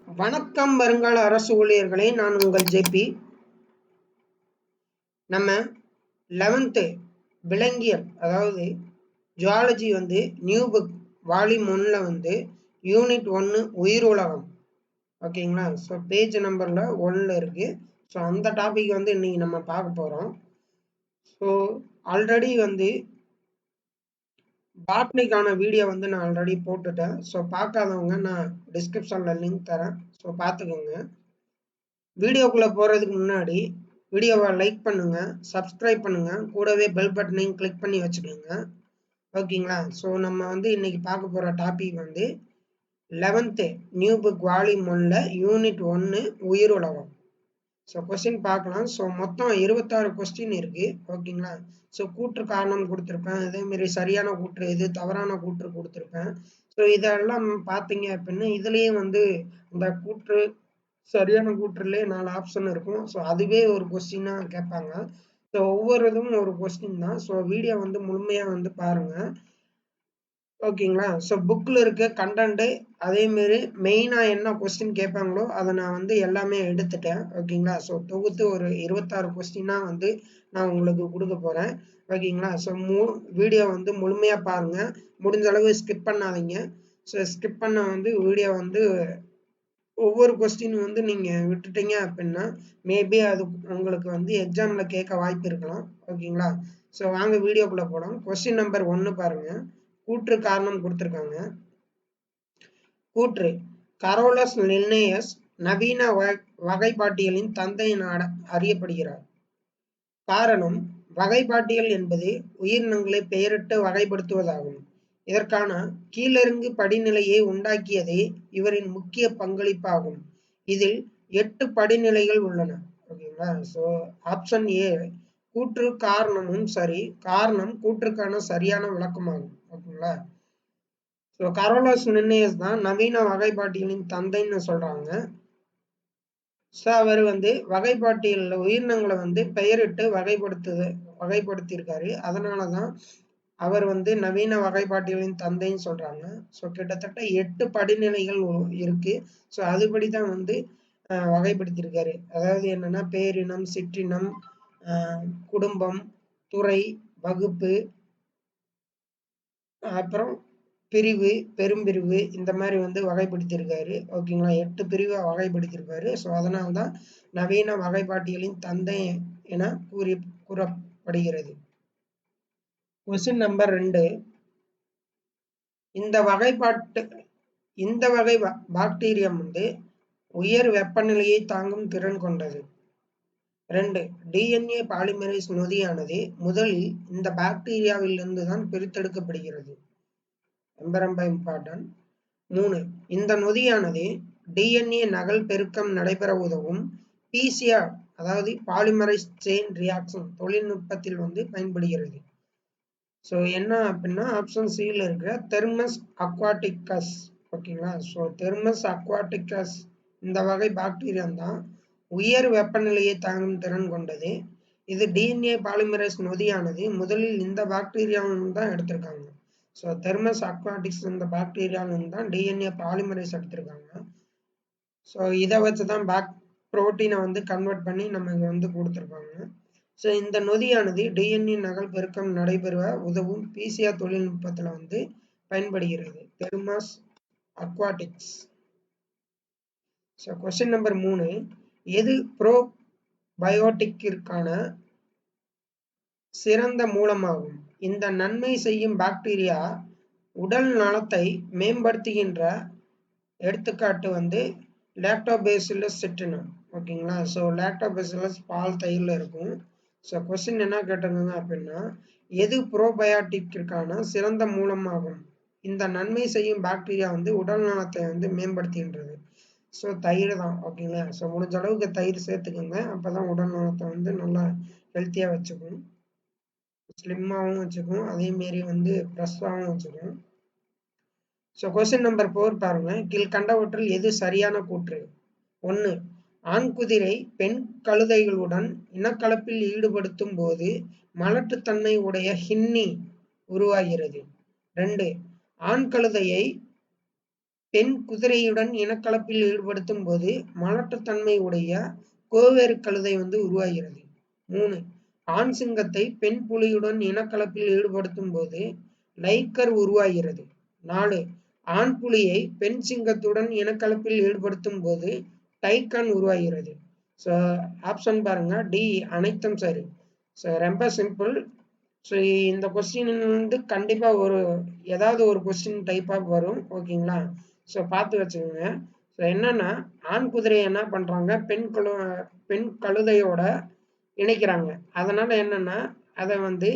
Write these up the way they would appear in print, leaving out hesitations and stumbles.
வணக்கம் வருங்கால அரசு ஊழியர்களே, நான் உங்கள் ஜேபி. நம்ம 11th விலங்கியல், அதாவது zoology new book volume 1 unit 1 உயிரோலகம். ஓகேங்களா? ஸோ பேஜ் நம்பர்ல 1 இருக்கு. ஸோ அந்த டாபிக் இன்னைக்கு நம்ம பார்க்க போறோம். ஸோ ஆல்ரெடி பாட்னிக்கான வீடியோ நான் ஆல்ரெடி போட்டுட்டேன். ஸோ பார்க்காதவங்க நான் டிஸ்கிரிப்ஷன்ல லிங்க் தரேன். ஸோ பார்த்துக்கோங்க. வீடியோக்குள்ள போறதுக்கு முன்னாடி வீடியோவை லைக் பண்ணுங்க, சப்ஸ்கிரைப் பண்ணுங்க, கூடவே பெல் பட்டனையும் கிளிக் பண்ணி வச்சுக்கோங்க. ஓகேங்களா? ஸோ நம்ம இன்னைக்கு பார்க்க போற topic 11th new book volume 1 unit 1 உயிரோலகம். ஸோ கொஸ்டின் பார்க்கலாம். ஸோ மொத்தம் 26 கொஸ்டின் இருக்கு. ஓகேங்களா? ஸோ கூற்று காரணம் கொடுத்துருப்பேன், அதே மாதிரி சரியான கூற்று எது, தவறான கூற்று கொடுத்துருப்பேன். ஸோ இதெல்லாம் பார்த்தீங்க அப்படின்னா இதுலயே அந்த கூற்று சரியான கூற்றுலயே 4 ஆப்ஷன் இருக்கும். ஸோ அதுவே ஒரு கொஸ்டினா கேட்பாங்க. ஸோ ஒவ்வொரு இதுவும் ஒரு கொஸ்டின் தான். ஸோ வீடியோ முழுமையா பாருங்க. ஓகேங்களா? ஸோ புக்ல இருக்க கண்டென்ட், அதே மாதிரி மெயினா என்ன கொஸ்டின் கேட்பாங்களோ அதை நான் எல்லாமே எடுத்துட்டேன். ஓகேங்களா? ஸோ தொகுத்து ஒரு 26 கொஸ்டினா நான் உங்களுக்கு கொடுக்க போறேன். ஓகேங்களா? ஸோ வீடியோ முழுமையா பாருங்க. முடிஞ்ச அளவு ஸ்கிப் பண்ணாதீங்க. ஸோ ஸ்கிப் பண்ண வீடியோ ஒவ்வொரு கொஸ்டின் நீங்க விட்டுட்டீங்க அப்படின்னா மேபி அது உங்களுக்கு எக்ஸாம்ல கேட்க வாய்ப்பு இருக்கலாம். ஓகேங்களா? ஸோ வாங்க வீடியோக்குள்ள போலாம். கொஸ்டின் நம்பர் 1 பாருங்க. கூற்று காரணம் கொடுத்திருக்காங்க. கூற்று: கரோலஸ் லின்னேயஸ் நவீன வகைப்பாட்டியலின் தந்தை என அறியப்படுகிறார். காரணம்: வகைப்பாட்டியல் என்பது உயிரினங்களை பெயரிட்டு வகைப்படுத்துவதாகும். இதற்கான கீழிறங்கு படிநிலையை உண்டாக்கியதே இவரின் முக்கிய பங்களிப்பாகும். இதில் 8 படிநிலைகள் உள்ளன. ஓகேங்களா? ஸோ ஆப்ஷன் ஏ கூற்று காரணமும் சரி, காரணம் கூற்றுக்கான சரியான விளக்கமாகும். ஓகேங்களா? ஸோ கரோலஸ் லின்னேயஸ் தான் நவீன வகைப்பாட்டியலின் தந்தைன்னு சொல்றாங்க. ஸோ அவர் வகைப்பாட்டியல் உயிரினங்களை பெயரிட்டு வகைப்படுத்தியிருக்காரு. அதனாலதான் அவர் நவீன வகைப்பாட்டியலின் தந்தைன்னு சொல்றாங்க. ஸோ கிட்டத்தட்ட 8 படிநிலைகள் இருக்கு. ஸோ அதுபடிதான் வகைப்படுத்தியிருக்காரு. அதாவது என்னன்னா பேரினம், சிற்றினம், குடும்பம், துறை, வகுப்பு, அப்புறம் பிரிவு, பெரும்பிரிவு, இந்த மாதிரி வகைப்படுத்தியிருக்காரு. ஓகேங்களா? 8 பிரிவை வகைப்படுத்தியிருக்காரு. ஸோ அதனால்தான் நவீன வகைப்பாட்டியலின் தந்தை என கூறப்படுகிறது. Question number 2. இந்த வகை பாக்டீரியம் உயர் வெப்பநிலையை தாங்கும் திறன் கொண்டது. 2. DNA பாலிமரேஸ் நொதியானது முதலில் இந்த பாக்டீரியாவில் இருந்துதான் பிரித்தெடுக்கப்படுகிறது. ரொம்ப இம்பார்ட்டன்ட். 3. இந்த நொதியானது DNA நகல் பெருக்கம் நடைபெற உதவும் PCR, அதாவது பாலிமரைஸ் செயின் ரியாக்ஷன் தொழில்நுட்பத்தில் பயன்படுகிறது. ஸோ என்ன அப்படின்னா ஆப்ஷன் சியில் இருக்கிற தெர்மஸ் அக்வாட்டிகஸ். ஓகேங்களா? ஸோ தெர்மஸ் அக்வாட்டிகஸ் இந்த வகை பாக்டீரியா தான் உயர் வெப்பநிலையை தாங்கும் திறன் கொண்டது. இது DNA பாலிமரேஸ் நொதியானது முதலில் இந்த பாக்டீரியாவிலிருந்து தான் எடுத்திருக்காங்க. ஸோ தெர்மஸ் அக்வாட்டிக்ஸ் இந்த பாக்டீரியாவிலிருந்து தான் DNA பாலிமரேஸ் எடுத்திருக்காங்க. ஸோ இதை வச்சுதான் புரோட்டீனை கன்வெர்ட் பண்ணி நமக்கு கொடுத்துருக்காங்க. ஸோ இந்த நொதியானது DNA நகல் பெருக்கம் நடைபெற உதவும் PCR தொழில்நுட்பத்துல பயன்படுகிறது. Thermus aquatics. So question number 3. எது ப்ரோபயோட்டிக்கிற்கான சிறந்த மூலமாகும்? இந்த நன்மை செய்யும் பாக்டீரியா உடல் நலத்தை மேம்படுத்துகின்ற எடுத்துக்காட்டு லாக்டோபேசிலஸ் சிட்ரினம். ஓகேங்களா? ஸோ லாக்டோபேசிலஸ் பால் தயிர்ல இருக்கும். ஸோ கொஸ்டின் என்ன கேட்டிருக்காங்க அப்படின்னா எது ப்ரோபயோட்டிக்கிற்கான சிறந்த மூலமாகும்? இந்த நன்மை செய்யும் பாக்டீரியா உடல் நலத்தை மேம்படுத்துகின்றது. ஸோ தயிர் தான். ஓகேங்களா? ஸோ முடிஞ்ச அளவுக்கு தயிர் சேர்த்துக்கோங்க. அப்பதான் உடல் நலத்தை நல்லா ஹெல்த்தியா வச்சுக்கும், ஸ்லிம்மாகவும் வச்சுக்கும், அதே மாரி ஃப்ரெஷ்ஷாகவும் வச்சுக்கும். ஸோ கொஸ்டின் நம்பர் 4 பாருங்க. கீழ்கண்டவற்றில் எது சரியான கூற்று? 1. ஆண் குதிரை பெண் கழுதைகளுடன் இனக்கலப்பில் ஈடுபடுத்தும் போது மலட்டுத்தன்மை உடைய ஹின்னி உருவாகிறது. 2. ஆண் கழுதையை பெண் குதிரையுடன் இனக்கலப்பில் ஈடுபடுத்தும் போது மலட்டுத்தன்மை உடைய கோவேறு கழுதை வந்து உருவாகிறது. 3. ஆண் சிங்கத்தை பெண் புலியுடன் இனக்கலப்பில் ஈடுபடுத்தும் போது லைக்கர் உருவாகிறது. 4. ஆண் புலியை பெண் சிங்கத்துடன் இனக்கலப்பில் ஈடுபடுத்தும் போது டைகான் உருவாகிறது. ஸோ ஆப்ஷன் பாருங்க, டி அனைத்தும் சரி. ஸோ ரொம்ப சிம்பிள். ஸோ இந்த கொஸ்டின் வந்து கண்டிப்பாக ஏதாவது ஒரு கொஸ்டின் டைப்பாக வரும். ஓகேங்களா? ஸோ பார்த்து வச்சுக்கோங்க. ஸோ என்னன்னா, ஆண் குதிரையை என்ன பண்ணுறாங்க, பெண் கழுதையோட இணைக்கிறாங்க. அதனால என்னன்னா, அதை வந்து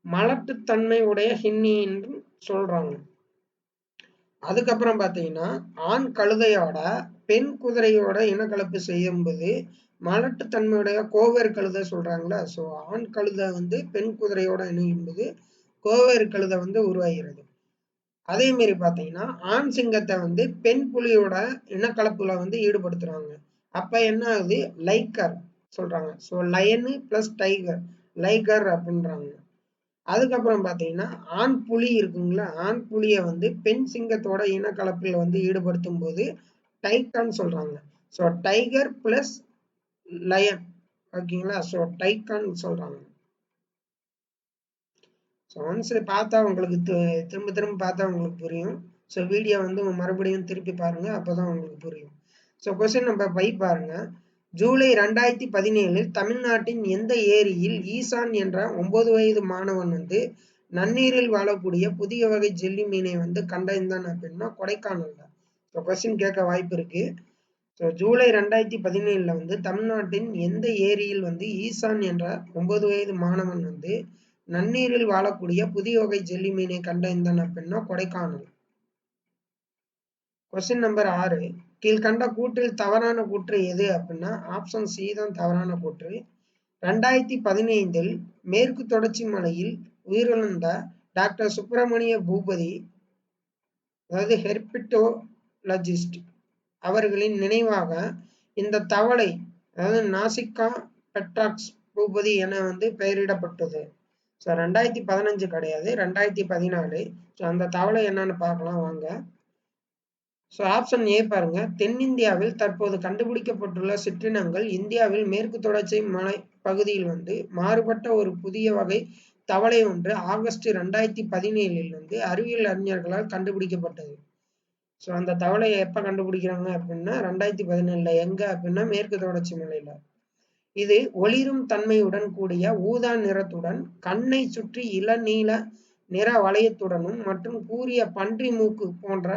மலட்டுத்தன்மை உடைய ஹின்னி என்று சொல்றாங்க. அதுக்கப்புறம் பார்த்தீங்கன்னா, ஆண் கழுதையோட பெண் குதிரையோட இனக்கலப்பு செய்யும்போது மலட்டுத்தன்மையுடைய கோவேறு கழுதை சொல்றாங்களா. ஸோ ஆண் கழுதை வந்து பெண் குதிரையோட இணையும் போது கோவேறு கழுதை வந்து உருவாகிறது. அதே மாதிரி பார்த்தீங்கன்னா, ஆண் சிங்கத்தை வந்து பெண் புலியோட இனக்கலப்புல வந்து ஈடுபடுத்துறாங்க. அப்ப என்ன ஆகுது, லைக்கர் சொல்றாங்க. So line plus tiger, Liger அப்படின்றாங்க. அதுக்கப்புறம் பார்த்தீங்கன்னா, ஆண் புலி இருக்குங்களா, ஆண் புலியை வந்து பெண் சிங்கத்தோட இனக்கலப்பில் வந்து ஈடுபடுத்தும் போது டைகான் சொல்றாங்க. So tiger plus lion. ஓகேங்களா? ஸோ டைகான் சொல்றாங்க. ஸோ ஒன்ஸ் பார்த்தா உங்களுக்கு திரும்ப திரும்ப பார்த்தா உங்களுக்கு புரியும். ஸோ வீடியோ வந்து மறுபடியும் திருப்பி பாருங்க, அப்போதான் உங்களுக்கு புரியும். ஸோ கொஸ்டின் நம்பர் 5 பாருங்க. ஜூலை 2017 தமிழ்நாட்டின் எந்த ஏரியில் ஈசான் என்ற 9 வயது மாணவன் வந்து நன்னீரில் வாழக்கூடிய புதிய வகை ஜெல்லி மீனை வந்து கண்டறிந்தான் அப்படின்னா கொடைக்கானல்ல. ஸோ கொஸ்டின் கேட்க வாய்ப்பு இருக்கு. ஸோ ஜூலை 2017 வந்து தமிழ்நாட்டின் எந்த ஏரியில் வந்து ஈசான் என்ற 9 வயது மாணவன் வந்து நன்னீரில் வாழக்கூடிய புதிய வகை ஜெல்லி மீனை கண்டறிந்தான் அப்படின்னா கொடைக்கானல். Question number 6. கீழ்கண்ட கூற்றில் தவறான கூற்று எது அப்படின்னா ஆப்ஷன் சி தான் தவறான கூற்று. 2015 மேற்கு தொடர்ச்சி மலையில் உயிரிழந்த டாக்டர் சுப்பிரமணிய பூபதி, அதாவது ஹெர்பிட்டோலஜிஸ்ட், அவர்களின் நினைவாக இந்த தவளை, அதாவது நாசிகா பெட்ராக்ஸ் பூபதி என வந்து பெயரிடப்பட்டது. ஸோ 2015 கிடையாது, 2014. ஸோ அந்த தவளை என்னன்னு பார்க்கலாம் வாங்க. ஸோ ஆப்ஷன் ஏ பாருங்க. தென்னிந்தியாவில் தற்போது கண்டுபிடிக்கப்பட்டுள்ள சிற்றினங்கள் இந்தியாவில் மேற்கு தொடர்ச்சி மலை பகுதியில் வந்து மாறுபட்ட ஒரு புதிய வகை தவளை ஒன்று ஆகஸ்ட் 2017 வந்து அறிவியல் அறிஞர்களால் கண்டுபிடிக்கப்பட்டது. ஸோ அந்த தவளையை எப்ப கண்டுபிடிக்கிறாங்க அப்படின்னா 2017. எங்க அப்படின்னா மேற்கு தொடர்ச்சி மலையில. இது ஒளிரும் தன்மையுடன் கூடிய ஊதா நிறத்துடன் கண்ணை சுற்றி இளநீல நிற வளையத்துடனும் மற்றும் கூரிய பன்றி மூக்கு போன்ற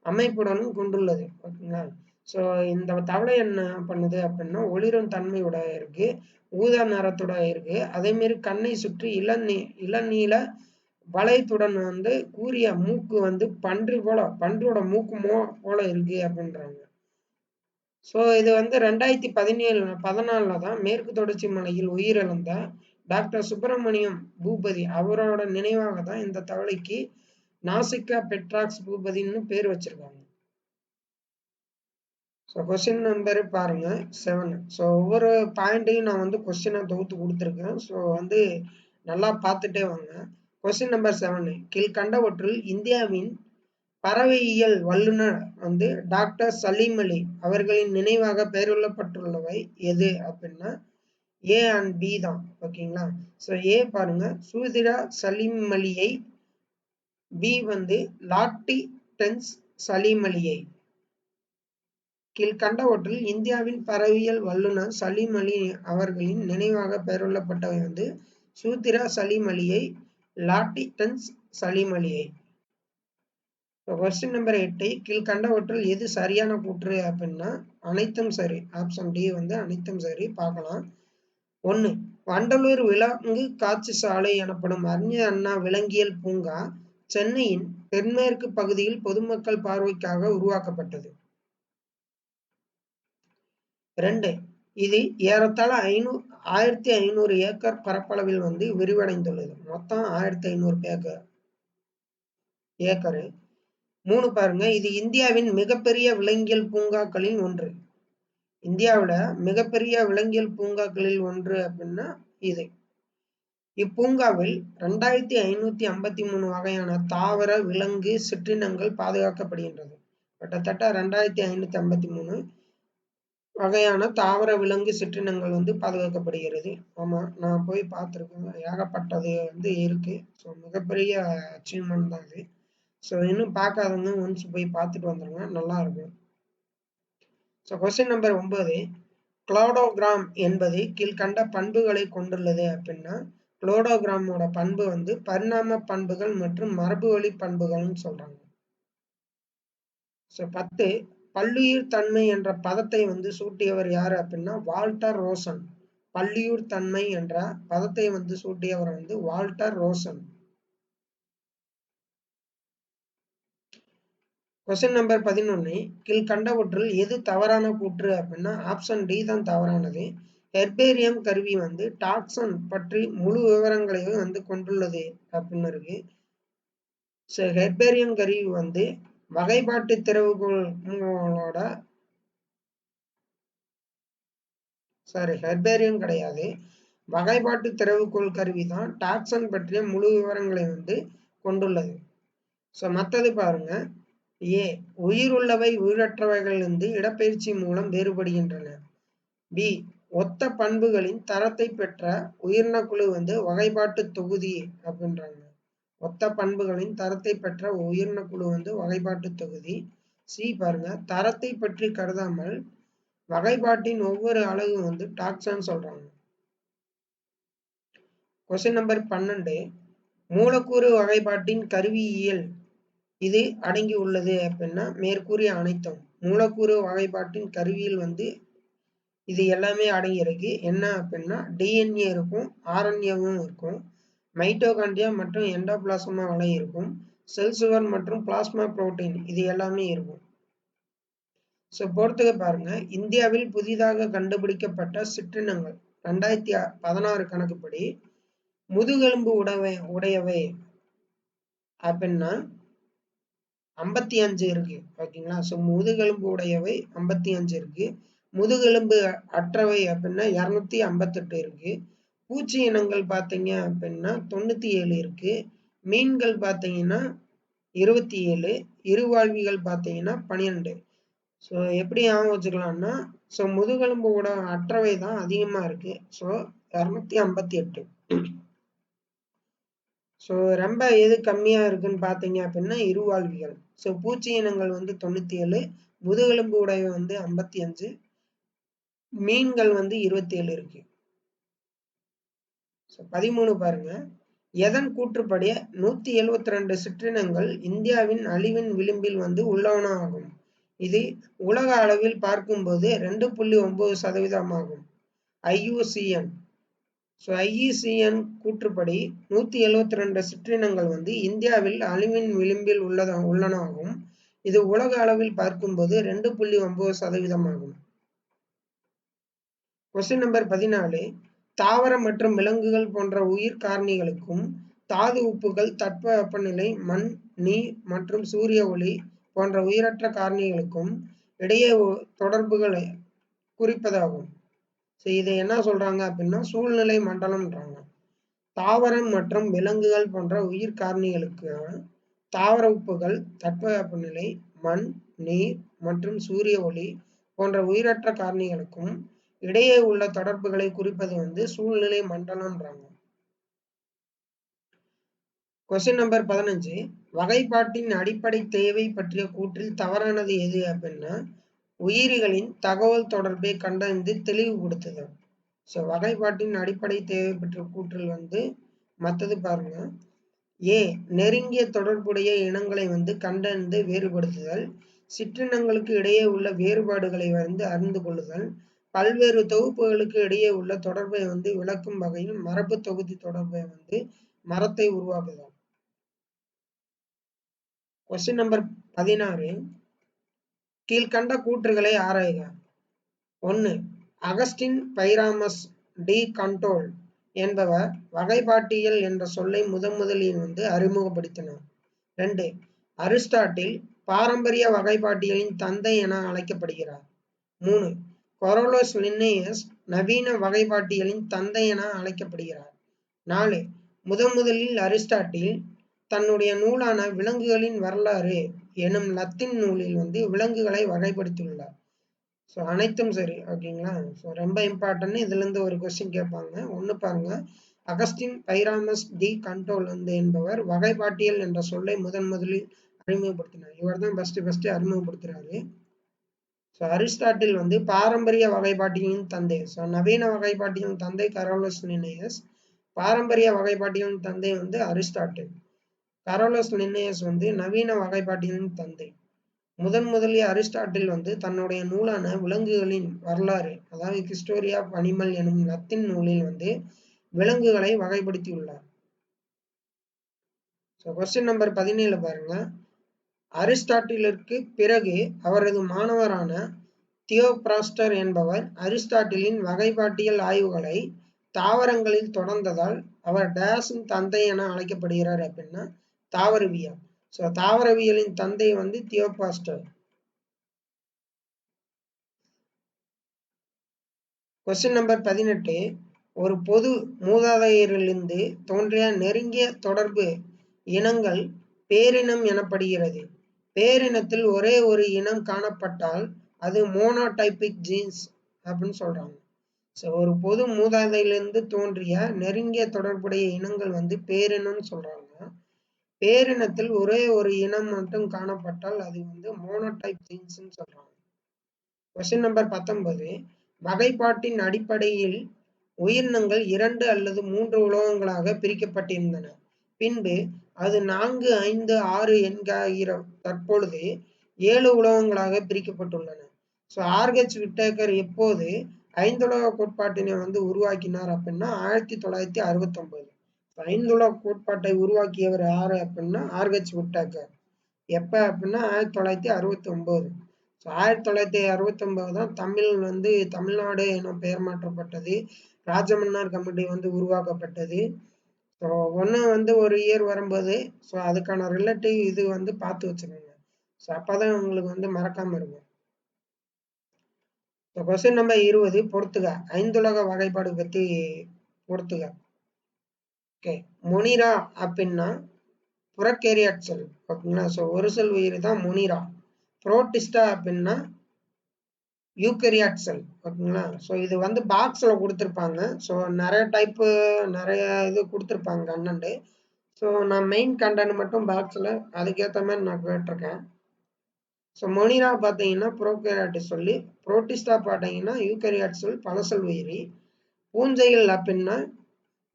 அமைப்புடனும் கொண்டுள்ளது. ஓகேங்களா? ஸோ இந்த தவளை என்ன பண்ணுது அப்படின்னா ஒளிரும் தன்மையோட இருக்கு, ஊதா நிறத்தோட இருக்கு, அதே மாதிரி கண்ணை சுற்றி இளநீல வளையத்துடன் வந்து கூரிய மூக்கு வந்து பன்றியோட மூக்கு போல இருக்கு அப்படின்றாங்க. ஸோ இது வந்து 2014 தான் மேற்கு தொடர்ச்சி மலையில் உயிரிழந்த டாக்டர் சுப்பிரமணியம் பூபதி அவரோட நினைவாக தான் இந்த தவளைக்கு நாசிகா பெட்ராக்ஸ் பூபதினு பேர் வச்சிருக்காங்க. ஸோ கொஸ்டின் நம்பர் பாருங்க 7. ஸோ ஒவ்வொரு பாயிண்ட்டையும் நான் வந்து கொஸ்டினை தொகுத்து கொடுத்துருக்கேன். ஸோ வந்து நல்லா பார்த்துட்டே வாங்க. Question number 7. கீழ்கண்டவற்றுள் இந்தியாவின் பறவையியல் வல்லுநர் வந்து டாக்டர் சலீம் அலி அவர்களின் நினைவாக பெயரிடப்பட்டுள்ளவை எது அப்படின்னா ஏ அண்ட் பி தான். ஓகேங்களா? ஸோ ஏ பாருங்க, சூதிரா சலீம் அலியை. பி வந்து லாட்டி டென்ஸ் சலீம் அலியை. கீழ்கண்டவற்றில் இந்தியாவின் பறவையியல் வல்லுநர் சலீம் அலி அவர்களின் நினைவாக பெயரிடப்பட்டவை வந்து சூத்திரா சலீம் அலியை, லாட்டி டென்ஸ் சலீம் அலியை. Question number 8. கீழ்கண்டவற்றில் எது சரியான கூற்று அப்படின்னா அனைத்தும் சரி. ஆப்ஷன் டி வந்து அனைத்தும் சரி. பார்க்கலாம். 1. வண்டலூர் விலங்கு காட்சி சாலை எனப்படும் அறிஞர் அண்ணா விலங்கியல் பூங்கா சென்னையின் தென்மேற்கு பகுதியில் பொதுமக்கள் பார்வைக்காக உருவாக்கப்பட்டது. 2. இது ஏறத்தாழ 1500 ஏக்கர் பரப்பளவில் வந்து விரிவடைந்துள்ளது. மொத்தம் 1500 ஏக்கர். 3 பாருங்க, இது இந்தியாவின் மிகப்பெரிய விலங்கியல் பூங்காக்களில் ஒன்று. இந்தியாவில மிகப்பெரிய விலங்கியல் பூங்காக்களில் ஒன்று அப்படின்னா இது. இப்பூங்காவில் 2553 வகையான தாவர விலங்கு சிற்றினங்கள் பாதுகாக்கப்படுகின்றது. கிட்டத்தட்ட 2553 வகையான தாவர விலங்கு சிற்றினங்கள் வந்து பாதுகாக்கப்படுகிறது. ஆமா, நான் போய் பார்த்துருக்கேன். ஏகப்பட்டது வந்து இருக்கு. ஸோ மிகப்பெரிய அச்சீவ்மெண்ட் தான் இது. ஸோ இன்னும் பார்க்காதவங்க ஒன்ஸ் போய் பார்த்துட்டு வந்துருங்க, நல்லா இருக்கும். ஸோ கொஸ்டின் நம்பர் 9, கிளோடோகிராம் என்பது கீழ்கண்ட பண்புகளை கொண்டுள்ளது அப்படின்னா, கிளோடோகிராமோட பண்பு வந்து பரிணாம பண்புகள் மற்றும் மரபு வழி பண்புகள்னு சொல்றாங்க. ஸோ 10, பல்லுயிர் தன்மை என்ற பதத்தை வந்து சூட்டியவர் யாரு அப்படின்னா வால்டர் ரோசன். பல்லுயிர் தன்மை என்ற பதத்தை வந்து சூட்டியவர் வந்து வால்டர் ரோசன். கொஸ்டின் நம்பர் 11, கீழ்கண்டவற்றுள் எது தவறான கூற்று அப்படின்னா ஆப்ஷன் டி தான் தவறானது. ஹெர்பேரியம் கருவி வந்து டாக்சன் பற்றி முழு விவரங்களையும் வந்து கொண்டுள்ளது அப்படின்னு இருக்கு. ஸோ ஹெர்பேரியம் கருவி வந்து வகைப்பாட்டு திறவுகோளோட ஹெர்பேரியம் கிடையாது, வகைப்பாட்டு திறவுகோள் கருவி தான் டாக்சன் பற்றிய முழு விவரங்களை வந்து கொண்டுள்ளது. ஸோ மற்றது பாருங்க. ஏ, உயிருள்ளவை உயிரற்றவைகளிலிருந்து இடப்பெயர்ச்சி மூலம் வேறுபடுகின்றன. பி, ஒத்த பண்புகளின் தரத்தை பெற்ற உயிரின குழு வந்து வகைப்பாட்டு தொகுதி அப்படின்றாங்க. ஒத்த பண்புகளின் தரத்தை பெற்ற உயிரின குழு வந்து வகைப்பாட்டு தொகுதி. சி பாருங்க, தரத்தை பற்றி கருதாமல் வகைப்பாட்டின் ஒவ்வொரு அலகு வந்து டாக்ஸான் சொல்றாங்க. கொஸ்டின் நம்பர் 12, மூலக்கூறு வகைப்பாட்டின் கருவியியல் இது அடங்கி உள்ளது அப்படின்னா மேற்கூறிய அனைத்தும். மூலக்கூறு வகைப்பாட்டின் கருவியில் வந்து இது எல்லாமே அடங்கி இருக்கு. என்ன அப்படின்னா டிஎன்ஏ இருக்கும், ஆர்என்ஏவும் இருக்கும், மைட்டோகாண்ட்ரியா மற்றும் எண்டோபிளாசமா வலை இருக்கும், செல் சுவர் மற்றும் பிளாஸ்மா புரோட்டீன் இது எல்லாமே இருக்கும். ஸோ பொறுத்துக்க பாருங்க. இந்தியாவில் புதிதாக கண்டுபிடிக்கப்பட்ட சிற்றினங்கள் 2016 கணக்குப்படி முதுகெலும்பு உடையவை அப்படின்னா 55 இருக்கு. ஓகேங்களா? ஸோ முதுகெலும்பு உடையவை 55 இருக்கு. முதுகெலும்பு அற்றவை அப்படின்னா 258 இருக்கு. பூச்சி இனங்கள் பார்த்தீங்க அப்படின்னா 97 இருக்கு. மீன்கள் பார்த்தீங்கன்னா 27, இருவாழ்விகள் பார்த்தீங்கன்னா 12. ஸோ எப்படி ஞாபகம் வச்சுக்கலாம்னா, ஸோ முதுகெலும்பு அற்றவை தான் அதிகமா இருக்கு. ஸோ 258. ஸோ ரொம்ப எது கம்மியா இருக்குன்னு பார்த்தீங்க அப்படின்னா இருவாழ்விகள். ஸோ பூச்சி இனங்கள் வந்து 97, முதுகெலும்பு உடையவை வந்து 55, மீன்கள் வந்து 27 இருக்கு. ஸோ 13 பாருங்க. எதன் கூற்றுப்படி 172 சிற்றினங்கள் இந்தியாவின் அழிவின் விளிம்பில் வந்து உள்ளவன ஆகும். இது உலக அளவில் பார்க்கும்போது 2.9% ஆகும். IUCN. ஸோ IUCN கூற்றுப்படி 172 சிற்றினங்கள் வந்து இந்தியாவில் அழிவின் விளிம்பில் உள்ளனாகும். இது உலக அளவில் பார்க்கும்போது 2.9% ஆகும். கொஸ்டின் நம்பர் 14, தாவர மற்றும் விலங்குகள் போன்ற உயிர் காரணிகளுக்கும் தாது உப்புகள் தட்பவெப்பநிலை மண் நீர் மற்றும் சூரிய ஒளி போன்ற உயிரற்ற காரணிகளுக்கும் இடையே தொடர்புகளை குறிப்பதாகும். ஸோ இதை என்ன சொல்றாங்க அப்படின்னா சூழ்நிலை மண்டலம்ன்றாங்க. தாவரம் மற்றும் விலங்குகள் போன்ற உயிர் காரணிகளுக்கு தாவர உப்புகள் தட்பவெப்பநிலை மண் நீர் மற்றும் சூரிய ஒளி போன்ற உயிரற்ற காரணிகளுக்கும் இடையே உள்ள தொடர்புகளை குறிப்பது வந்து சூழ்நிலை மண்டலம்ன்றாங்க. கொஸ்டின் நம்பர் 15, வகைப்பாட்டின் அடிப்படை தேவை பற்றிய கூற்றில் தவறானது எது அப்படின்னா உயிரிகளின் தகவல் தொடர்பை கண்டறிந்து தெளிவுபடுத்துதல். ஸோ வகைப்பாட்டின் அடிப்படை தேவை பற்றிய கூற்றில் வந்து மற்றது பாருங்க. ஏ, நெருங்கிய தொடர்புடைய இனங்களை வந்து கண்டறிந்து வேறுபடுத்துதல், சிற்றினங்களுக்கு இடையே உள்ள வேறுபாடுகளை வந்து அறிந்து கொள்ளுதல், பல்வேறு தொகுப்புகளுக்கு இடையே உள்ள தொடர்பை வந்து விளக்கும் வகையில் மரபு தொகுதி தொடர்பை வந்து மரத்தை உருவாக்குதல். கொஸ்டின் நம்பர் 16, கீழ்கண்ட கூற்றுகளை ஆராய்க. 1, அகஸ்டின் பைராமஸ் டி கண்டோல் என்பவர் வகைப்பாட்டியல் என்ற சொல்லை முதலில் வந்து அறிமுகப்படுத்தினார். 2, அரிஸ்டாட்டில் பாரம்பரிய வகைப்பாட்டியலின் தந்தை என அழைக்கப்படுகிறார். 3, கொரோலஸ் லின்னேயஸ் நவீன வகைப்பாட்டியலின் தந்தை என அழைக்கப்படுகிறார். 4, முதலில் அரிஸ்டாட்டில் தன்னுடைய நூலான விலங்குகளின் வரலாறு எனும் லத்தீன் நூலில் வந்து விலங்குகளை வகைப்படுத்தியுள்ளார். ஸோ அனைத்தும் சரி. ஓகேங்களா? ஸோ ரொம்ப இம்பார்ட்டன்ட். இதுல இருந்து ஒரு கொஸ்டின் கேட்பாங்க. ஒண்ணு பாருங்க. அகஸ்டின் பைராமஸ் டி கண்டோலந்து என்பவர் வகைப்பாட்டியல் என்ற சொல்லை முதலில் அறிமுகப்படுத்தினார். இவர் தான் ஃபர்ஸ்ட் அறிமுகப்படுத்துறாரு. ஸோ அரிஸ்டாட்டில் வந்து பாரம்பரிய வகைப்பாட்டியலின் தந்தை. ஸோ நவீன வகைப்பாட்டியலின் தந்தை கரோலஸ் லின்னேயஸ். பாரம்பரிய வகைப்பாட்டியலின் தந்தை வந்து அரிஸ்டாட்டில். கரோலஸ் லின்னேயஸ் வந்து நவீன வகைப்பாட்டியலின் தந்தை. முதலில் அரிஸ்டாட்டில் வந்து தன்னுடைய நூலான விலங்குகளின் வரலாறு, அதாவது ஹிஸ்டோரி ஆஃப் அனிமல் எனும் லத்தீன் நூலில் வந்து விலங்குகளை வகைப்படுத்தியுள்ளார். ஸோ கொஸ்டின் நம்பர் 17 பாருங்க. அரிஸ்டாட்டிலிற்கு பிறகு அவரது மாணவரான தியோப்ராஸ்டர் என்பவர் அரிஸ்டாட்டிலின் வகைப்பாட்டியல் ஆய்வுகளை தாவரங்களில் தொடர்ந்ததால் அவர் டேஸின் தந்தை என அழைக்கப்படுகிறார் அப்படின்னா தாவரவியல். ஸோ தாவரவியலின் தந்தை வந்து தியோப்ராஸ்டர். Question number 18. ஒரு பொது மூதாதையரிலிருந்து தோன்றிய நெருங்கிய தொடர்பு இனங்கள் பேரினம் எனப்படுகிறது. பேரினத்தில் ஒரே ஒரு இனம் காணப்பட்டால் அது மோனோடைபிக் ஜீன்ஸ் அப்படின்னு சொல்றாங்க. ஸோ ஒரு பொது மூதாதையிலிருந்து தோன்றிய நெருங்கிய தொடர்புடைய இனங்கள் வந்து பேரினம்னு சொல்றாங்க. பேரினத்தில் ஒரே ஒரு இனம் மட்டும் காணப்பட்டால் அது வந்து மோனோடைப் ஜீன்ஸ்ன்னு சொல்றாங்க. Question number 19. வகைப்பாட்டின் அடிப்படையில் உயிரினங்கள் 2 அல்லது 3 உலகங்களாக பிரிக்கப்பட்டிருந்தன. பின்பு அது 4, 5, 6 என்கிற தற்பொழுது 7 உலகங்களாக பிரிக்கப்பட்டுள்ளன. ஸோ ஆர்ஹெச் விட்டேக்கர் எப்போது 5 உலக கோட்பாட்டினை வந்து உருவாக்கினார் அப்படின்னா 1969. 5 உலக கோட்பாட்டை உருவாக்கியவர் யாரு அப்படின்னா ஆர்ஹெச் விட்டேக்கர். எப்ப அப்படின்னா 1969. ஸோ 1969 தான் தமிழ் வந்து தமிழ்நாடு என பெயர் மாற்றப்பட்டது. ராஜமன்னார் கமிட்டி வந்து உருவாக்கப்பட்டது. ஸோ ஒன்று வந்து ஒரு இயர் வரும்போது ஸோ அதுக்கான ரிலேட்டிவ் இது வந்து பார்த்து வச்சுக்கோங்க. ஸோ அப்போதான் உங்களுக்கு வந்து மறக்காம இருக்கும். ஸோ கொஸ்டின் நம்பர் 20 பொறுத்துக. 5 உலக வகைப்பாடு பற்றி பொறுத்துக. ஓகே, மொனிரா அப்படின்னா புறக்கேரியாட் செல். ஓகேங்களா? ஸோ ஒரு செல் உயிர் தான் மொனிரா. புரோட்டிஸ்டா அப்படின்னா யூக்கரியாட் செல். ஓகேங்களா? ஸோ இது வந்து பாக்ஸில் கொடுத்துருப்பாங்க. ஸோ நிறைய டைப்பு நிறைய இது கொடுத்துருப்பாங்க கண்டென்ட்டு. ஸோ நான் மெயின் கண்டென்ட் மட்டும் பாக்ஸில் அதுக்கேற்ற மாதிரி நான் கேட்டிருக்கேன். ஸோ மொனிரா பார்த்தீங்கன்னா ப்ரோகேரியாட் சொல்லி, புரோட்டிஸ்டா பார்த்தீங்கன்னா யூக்கரியாட் செல் பலசெல் உயிரி. பூஞ்சைகள் அப்படின்னா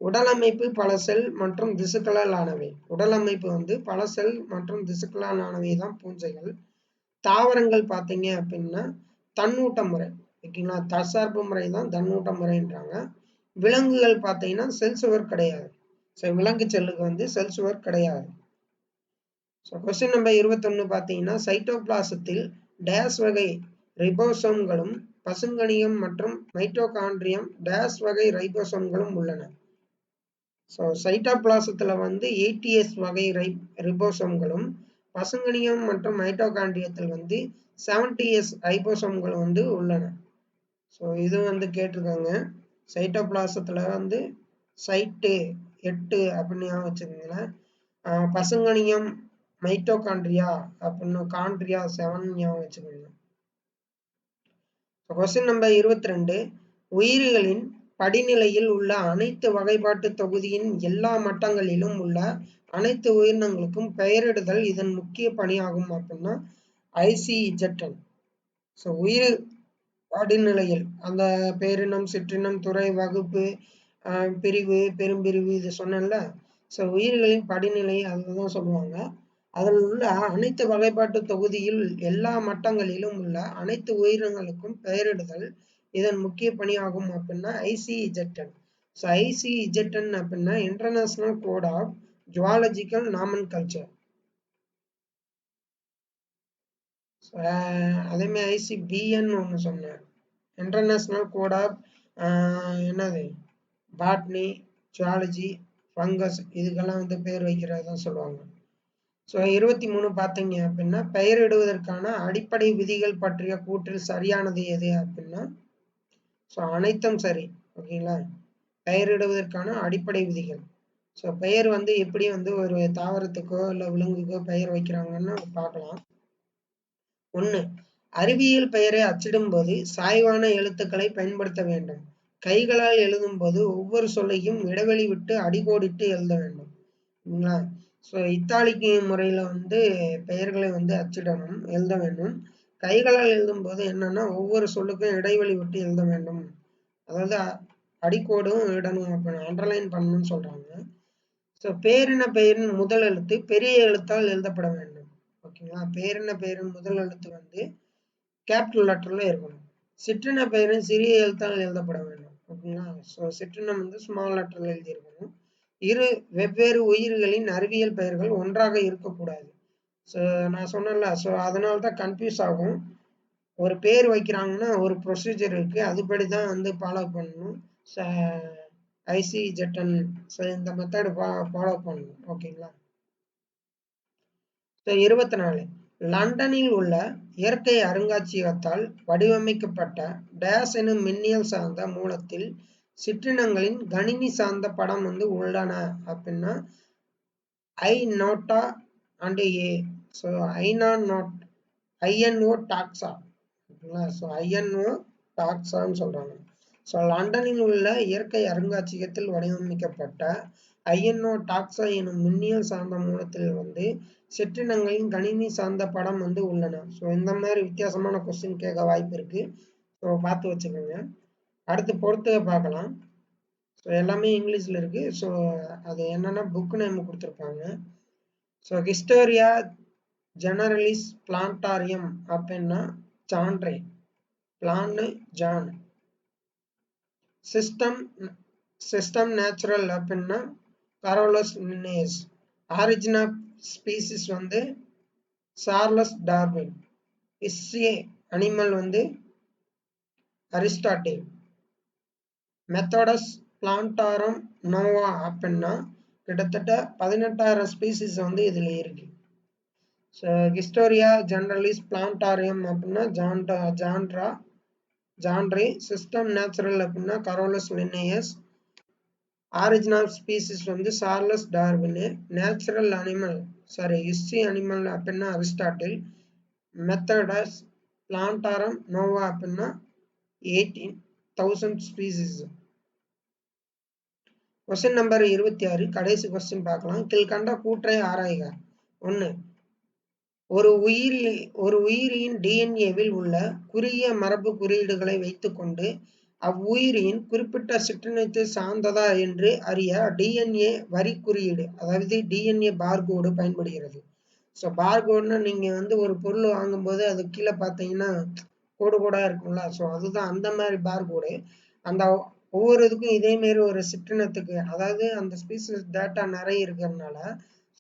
உடலமைப்பு பல செல் மற்றும் திசுக்களால் ஆனவை. உடலமைப்பு வந்து பல செல் மற்றும் திசுக்களால் ஆனவை தான் பூஞ்சைகள். தாவரங்கள் பார்த்தீங்க அப்படின்னா தன்னூட்ட முறை. ஓகேங்களா? தற்சார்பு முறை தான் தன்னூட்ட முறைன்றாங்க. விலங்குகள் பார்த்தீங்கன்னா செல் சுவர் கிடையாது. ஸோ விலங்கு செல்லுக்கு வந்து செல் சுவர் கிடையாது. ஸோ கொஸ்டின் நம்பர் 21 பார்த்தீங்கன்னா சைட்டோபிளாசத்தில் டேஸ் வகை ரைபோசோம்களும் பசுங்கணியம் மற்றும் மைட்டோகாண்ட்ரியம் டேஸ் வகை ரைபோசோம்களும் உள்ளன. ஸோ சைட்டோபிளாசத்தில் வந்து 80S வகை ரைபோசோம்களும் பசுங்கணியம் மற்றும் மைட்டோகாண்ட்ரியத்தில் வந்து 70S ரைபோசோம்கள் வந்து உள்ளன. ஸோ இது வந்து கேட்டிருக்காங்க. சைட்டோபிளாசத்தில் வந்து சைட்டு 8 அப்படின்னு வச்சுக்கோங்களேன். பசுங்கணியம் மைட்டோகாண்ட்ரியா அப்படின்னு காண்ட்ரியா 7 ஞாபகம் வச்சுக்கோங்க. Question number 22. உயிரிகளின் படிநிலையில் உள்ள அனைத்து வகைப்பாட்டு தொகுதியின் எல்லா மட்டங்களிலும் உள்ள அனைத்து உயிரினங்களுக்கும் பெயரிடுதல் இதன் முக்கிய பணியாகும் அப்படின்னா ICZN. ஸோ உயிர் படிநிலையில் அந்த பேரினம், சிற்றினம், துறை, வகுப்பு, பிரிவு, பெரும்பிரிவு இது சொன்னேன்ல. ஸோ உயிர்களின் படிநிலை அதுதான் சொல்லுவாங்க. அதில் உள்ள அனைத்து வகைப்பாட்டு தொகுதியில் எல்லா மட்டங்களிலும் உள்ள அனைத்து உயிரினங்களுக்கும் பெயரிடுதல் இதன் முக்கிய பணியாகும் அப்படின்னா ICZN. ஸோ ICZN அப்படின்னா இன்டர்நேஷனல் கோட் ஆஃப் ஜுவாலஜிக்கல் நாமன்கல்ச்சர். அதே மாதிரி ICBN ஒன்று சொன்னேன். இன்டர்நேஷனல் கோட் ஆஃப் என்னது பாட்னி, ஜுவாலஜி, ஃபங்கஸ் இதுக்கெல்லாம் வந்து பேர் வைக்கிறதான் சொல்லுவாங்க. ஸோ 23 பார்த்தீங்க அப்படின்னா பெயரிடுவதற்கான அடிப்படை விதிகள் பற்றிய கூற்றில் சரியானது எது அப்படின்னா ஸோ அனைத்தும் சரி. ஓகேங்களா? பெயரிடுவதற்கான அடிப்படை விதிகள். ஸோ பெயர் வந்து எப்படி வந்து ஒரு தாவரத்துக்கோ இல்லை விலங்குக்கோ பெயர் வைக்கிறாங்கன்னு பார்க்கலாம். 1. அறிவியல் பெயரை அச்சிடும்போது சாய்வான எழுத்துக்களை பயன்படுத்த வேண்டும். கைகளால் எழுதும்போது ஒவ்வொரு சொல்லையும் இடைவெளி விட்டு அடிக்கோடிட்டு எழுத வேண்டும். சரிங்களா? ஸோ இத்தாலிக்கு முறையில் வந்து பெயர்களை வந்து அச்சிடணும், எழுத வேண்டும். கைகளால் எழுதும்போது என்னன்னா ஒவ்வொரு சொல்லுக்கும் இடைவெளி விட்டு எழுத வேண்டும். அதாவது அடிக்கோடும் இடணும், அண்டர்லைன் பண்ணணும்னு சொல்றாங்க. ஸோ பேரின பெயரின் முதல் எழுத்து பெரிய எழுத்தால் எழுதப்பட வேண்டும். ஓகேங்களா? பேரின பெயரின் முதல் எழுத்து வந்து கேபிட்டல் லெட்டர்ல இருக்கணும். சிற்றின பெயரின் சிறிய எழுத்தால் எழுதப்பட வேண்டும். ஓகேங்களா? ஸோ சிற்றினம் வந்து ஸ்மால் லெட்டர்ல எழுதியிருக்கணும். இரு வெவ்வேறு உயிர்களின் அறிவியல் பெயர்கள் ஒன்றாக இருக்கக்கூடாது. ஸோ நான் சொன்னேன்ல, ஸோ அதனால தான் கன்ஃபியூஸ் ஆகும். ஒரு பேர் வைக்கிறாங்கன்னா ஒரு ப்ரொசீஜர் இருக்கு, அதுபடி தான் வந்து ஃபாலோ பண்ணணும். ICZN இந்த மெத்தட் ஃபாலோ பண்ணணும். ஓகேங்களா? 24. லண்டனில் உள்ள இயற்கை அருங்காட்சியகத்தால் வடிவமைக்கப்பட்ட டேஸ் எனும் மின்னியல் சார்ந்த மூலத்தில் சிற்றினங்களின் கணினி சார்ந்த படம் வந்து உள்ளன அப்படின்னா ஐ நோட்டா and A. So INO taxa. ஓகேங்களா? ஸோ INO டாக்ஸான்னு சொல்றாங்க. ஸோ லண்டனில் உள்ள இயற்கை அருங்காட்சியகத்தில் வடிவமைக்கப்பட்ட INO டாக்ஸா எனும் மின்னியல் சார்ந்த மூலத்தில் வந்து சிற்றினங்களின் கணினி சார்ந்த படம் வந்து உள்ளன. ஸோ இந்த மாதிரி வித்தியாசமான கொஸ்டின் கேட்க வாய்ப்பு இருக்கு. ஸோ பார்த்து வச்சுக்கோங்க. அடுத்து பொறுத்துக பார்க்கலாம். ஸோ எல்லாமே இங்கிலீஷ்ல இருக்கு. ஸோ அது என்னன்னா புக் நேம் கொடுத்துருப்பாங்க. ஸோ ஹிஸ்டோரியா ஜெனரலிஸ் பிளான்டாரியம் அப்படின்னா John Ray, plan John. System natural அப்படின்னா Carolus Linnaeus. Origin of species வந்து சார்லஸ் டார்வின். ஹிஸ்டரி அனிமல் வந்து அரிஸ்டாட்டில். மெத்தடஸ் பிளான்டாரம் நோவா அப்படின்னா கிட்டத்தட்ட 18,000 ஸ்பீசிஸ் வந்து இதுல இருக்கு. ஸோ ஹிஸ்டோரியா ஜெனரலிஸ் பிளான்டாரியம் அப்படின்னா ஜான்ரே. சிஸ்டம் நேச்சுரல் அப்படின்னா Carolus Linnaeus. Origin of species வந்து Charles Darwin. Natural animal history animal அப்படின்னா அரிஸ்டாட்டில். மெத்தடஸ் பிளான்டாரம் நோவா அப்படின்னா 18,000 ஸ்பீசிஸ். கொஸ்டின் நம்பர் 26 கடைசி கொஸ்டின் பார்க்கலாம். கீழ்கண்ட கூற்றை ஆராய்க. 1. ஒரு உயிரியின் டிஎன்ஏவில் உள்ள குறுகிய மரபு குறியீடுகளை வைத்துக்கொண்டு அவ்வுயிரியின் குறிப்பிட்ட சிற்றினத்தை சார்ந்ததா என்று அறிய டிஎன்ஏ வரி குறியீடு, அதாவது டிஎன்ஏ பார்கோடு பயன்படுகிறது. ஸோ பார்கோடுன்னா நீங்க வந்து ஒரு பொருள் வாங்கும்போது அது கீழே பார்த்தீங்கன்னா கோடு கோடா இருக்கும்ல, ஸோ அதுதான் அந்த மாதிரி பார்கோடு. அந்த ஒவ்வொரு இதுக்கும் இதே மாரி ஒரு சிற்றினத்துக்கு, அதாவது அந்த ஸ்பீசிஸ் டேட்டா நிறைய இருக்கிறதுனால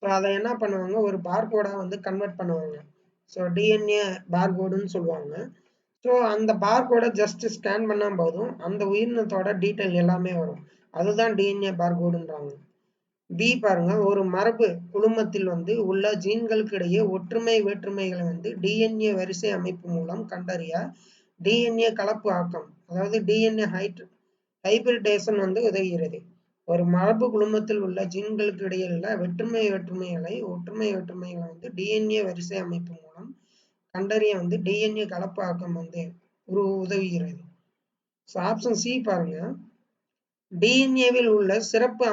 ஸோ அதை என்ன பண்ணுவாங்க, ஒரு பார்கோடா வந்து கன்வெர்ட் பண்ணுவாங்க. ஸோ டிஎன்ஏ பார்கோடுன்னு சொல்லுவாங்க. ஸோ அந்த பார்கோடை ஜஸ்ட் ஸ்கேன் பண்ணா போதும் அந்த உயிரினத்தோட டீட்டெயில் எல்லாமே வரும். அதுதான் டிஎன்ஏ பார்கோடுன்றாங்க. பி பாருங்க, ஒரு மரபு குழுமத்தில் வந்து உள்ள ஜீன்களுக்கு இடையே ஒற்றுமை வேற்றுமைகளை வந்து டிஎன்ஏ வரிசை அமைப்பு மூலம் கண்டறிய டிஎன்ஏ கலப்பு ஆக்கம், அதாவது டிஎன்ஏ ஹைபிரிடேஷன் வந்து உதவுகிறது. ஒரு மரபு குழுமத்தில் உள்ள ஜீன்களுக்கு இடையே உள்ள ஒற்றுமை வேற்றுமைகளை வந்து டிஎன்ஏ வரிசை அமைப்பு மூலம் கண்டறிய வந்து டிஎன்ஏ கலப்பு ஆக்கம் வந்து உதவுகிறது. ஆப்ஷன் சி பாருங்க, டிஎன்ஏவில் உள்ள சிறப்பு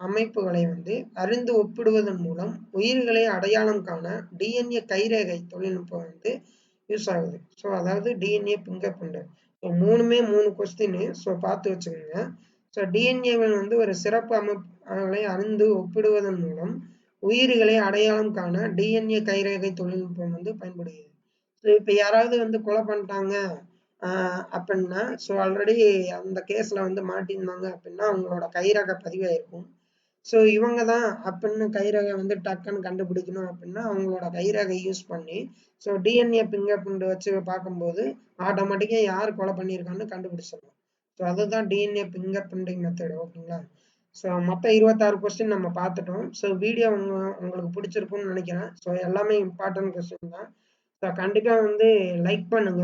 அமைப்புகளை வந்து அறிந்து ஒப்பிடுவதன் மூலம் உயிர்களை அடையாளம் காண டிஎன்ஏ கைரேகை தொழில்நுட்பம் வந்து யூஸ் ஆகுது. ஸோ அதாவது டிஎன்ஏ பிங்கர் பிரிண்ட். ஸோ மூணுமே 3 கொஸ்டின். ஸோ பார்த்து வச்சுக்கோங்க. ஸோ டிஎன்ஏவில் வந்து ஒரு சிறப்பு அமைப்புகளை அறிந்து ஒப்பிடுவதன் மூலம் உயிர்களை அடையாளம் காண டிஎன்ஏ கைரேகை தொழில்நுட்பம் வந்து பயன்படுகிறது. ஸோ இப்போ யாராவது வந்து கொலை பண்ணிட்டாங்க அப்படின்னா, ஸோ ஆல்ரெடி அந்த கேஸ்ல வந்து மாட்டியிருந்தாங்க அப்படின்னா அவங்களோட கைரேகை பதிவாயிருக்கும். ஸோ இவங்க தான் அப்படின்னு கைரேகை வந்து டக்குன்னு கண்டுபிடிக்கணும் அப்படின்னா அவங்களோட கைரேகை யூஸ் பண்ணி ஸோ டிஎன்ஏ பிங்கர் பிரிண்ட் வச்சு பார்க்கும்போது ஆட்டோமேட்டிக்காக யார் கொலை பண்ணியிருக்கான்னு கண்டுபிடிச்சிடலாம். ஸோ அதுதான் டிஎன்ஏ பிங்கர் பிரிண்டிங் மெத்தட். ஓகேங்களா? ஸோ மொத்தம் 26 கொஸ்டின் நம்ம பார்த்துட்டோம். ஸோ வீடியோ உங்களுக்கு பிடிச்சிருக்கும்னு நினைக்கிறேன். ஸோ எல்லாமே இம்பார்ட்டன்ட் கொஸ்டின் தான். ஸோ கண்டிப்பாக வந்து லைக் பண்ணுங்க.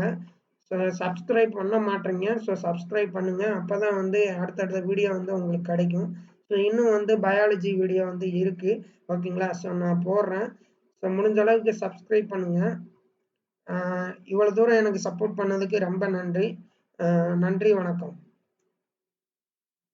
ஸோ சப்ஸ்கிரைப் பண்ண மாட்டேங்க. ஸோ சப்ஸ்கிரைப் பண்ணுங்க. அப்போ தான் வந்து அடுத்தடுத்த வீடியோ வந்து உங்களுக்கு கிடைக்கும். ஸோ இன்னும் வந்து பயாலஜி வீடியோ வந்து இருக்கு. ஓகேங்களா? ஸோ நான் போடுறேன். ஸோ முடிஞ்ச அளவுக்கு சப்ஸ்கிரைப் பண்ணுங்க. இவ்வளோ தூரம் எனக்கு சப்போர்ட் பண்ணதுக்கு ரொம்ப நன்றி. நன்றி, வணக்கம்.